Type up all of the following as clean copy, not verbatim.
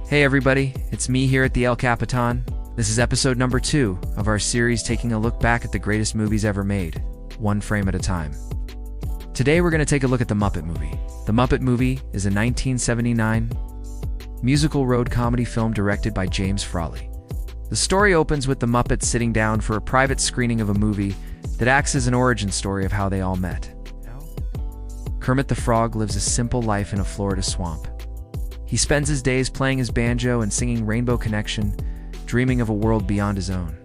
Hey everybody, it's me here at the El Capitan. This is episode number 2 of our series taking a look back at the greatest movies ever made, one frame at a time. Today we're going to take a look at The Muppet Movie. The Muppet Movie is a 1979 musical road comedy film directed by James Frawley. The story opens with the Muppets sitting down for a private screening of a movie that acts as an origin story of how they all met. Kermit the Frog lives a simple life in a Florida swamp. He spends his days playing his banjo and singing Rainbow Connection, dreaming of a world beyond his own.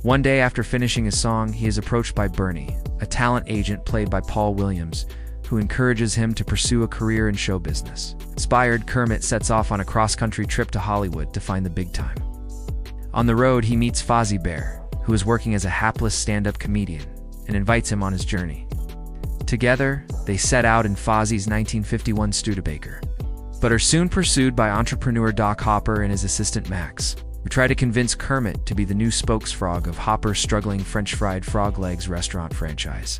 One day after finishing his song, he is approached by Bernie, a talent agent played by Paul Williams, who encourages him to pursue a career in show business. Inspired, Kermit sets off on a cross-country trip to Hollywood to find the big time. On the road, he meets Fozzie Bear, who is working as a hapless stand-up comedian, and invites him on his journey. Together, they set out in Fozzie's 1951 Studebaker, but are soon pursued by entrepreneur Doc Hopper and his assistant Max, who try to convince Kermit to be the new spokesfrog of Hopper's struggling French fried frog legs restaurant franchise.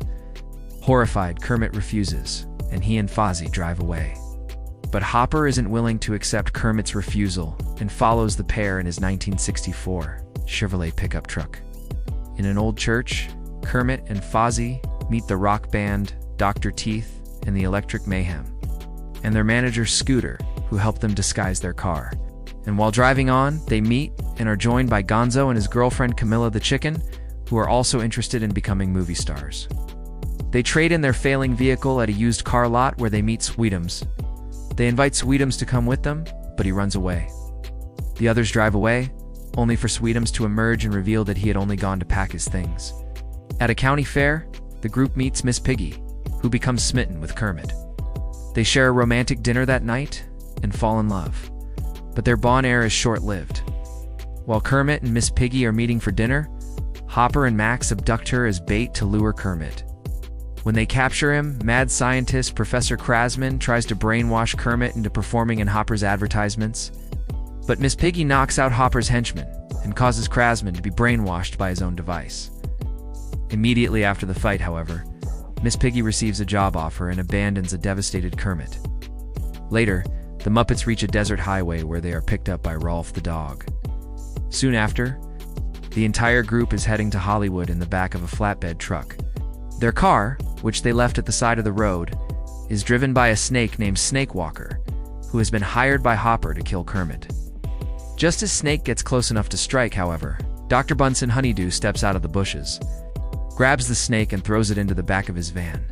Horrified, Kermit refuses, and he and Fozzie drive away. But Hopper isn't willing to accept Kermit's refusal and follows the pair in his 1964 Chevrolet pickup truck. In an old church, Kermit and Fozzie meet the rock band Dr. Teeth and the Electric Mayhem, and their manager Scooter, who helped them disguise their car. And while driving on, they meet and are joined by Gonzo and his girlfriend Camilla the Chicken, who are also interested in becoming movie stars. They trade in their failing vehicle at a used car lot where they meet Sweetums. They invite Sweetums to come with them, but he runs away. The others drive away, only for Sweetums to emerge and reveal that he had only gone to pack his things. At a county fair, the group meets Miss Piggy, who becomes smitten with Kermit. They share a romantic dinner that night and fall in love, but their bon air is short-lived. While Kermit and Miss Piggy are meeting for dinner, Hopper and Max abduct her as bait to lure Kermit. When they capture him, mad scientist Professor Krasman tries to brainwash Kermit into performing in Hopper's advertisements, but Miss Piggy knocks out Hopper's henchman and causes Krasman to be brainwashed by his own device. Immediately after the fight, however, Miss Piggy receives a job offer and abandons a devastated Kermit. Later, the Muppets reach a desert highway where they are picked up by Rolf the dog. Soon after, the entire group is heading to Hollywood in the back of a flatbed truck. Their car, which they left at the side of the road, is driven by a snake named Snake Walker, who has been hired by Hopper to kill Kermit. Just as Snake gets close enough to strike, however, Dr. Bunsen Honeydew steps out of the bushes, grabs the snake and throws it into the back of his van.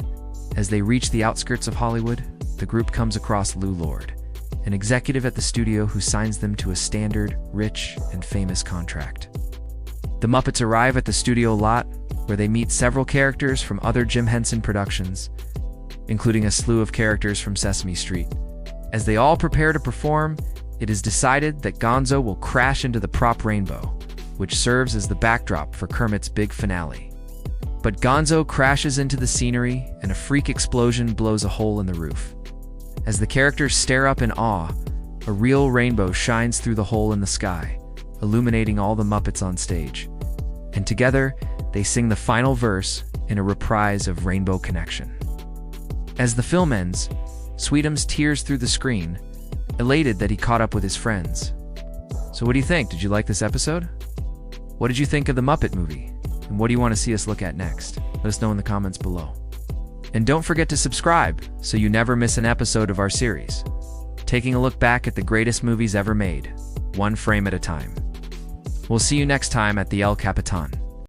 As they reach the outskirts of Hollywood, the group comes across Lou Lord, an executive at the studio who signs them to a standard, rich, and famous contract. The Muppets arrive at the studio lot, where they meet several characters from other Jim Henson productions, including a slew of characters from Sesame Street. As they all prepare to perform, it is decided that Gonzo will crash into the prop rainbow, which serves as the backdrop for Kermit's big finale. But Gonzo crashes into the scenery, and a freak explosion blows a hole in the roof. As the characters stare up in awe, a real rainbow shines through the hole in the sky, illuminating all the Muppets on stage. And together, they sing the final verse in a reprise of Rainbow Connection. As the film ends, Sweetums tears through the screen, elated that he caught up with his friends. So what do you think? Did you like this episode? What did you think of the Muppet Movie? And what do you want to see us look at next? Let us know in the comments below. And don't forget to subscribe so you never miss an episode of our series, taking a look back at the greatest movies ever made, one frame at a time. We'll see you next time at the El Capitan.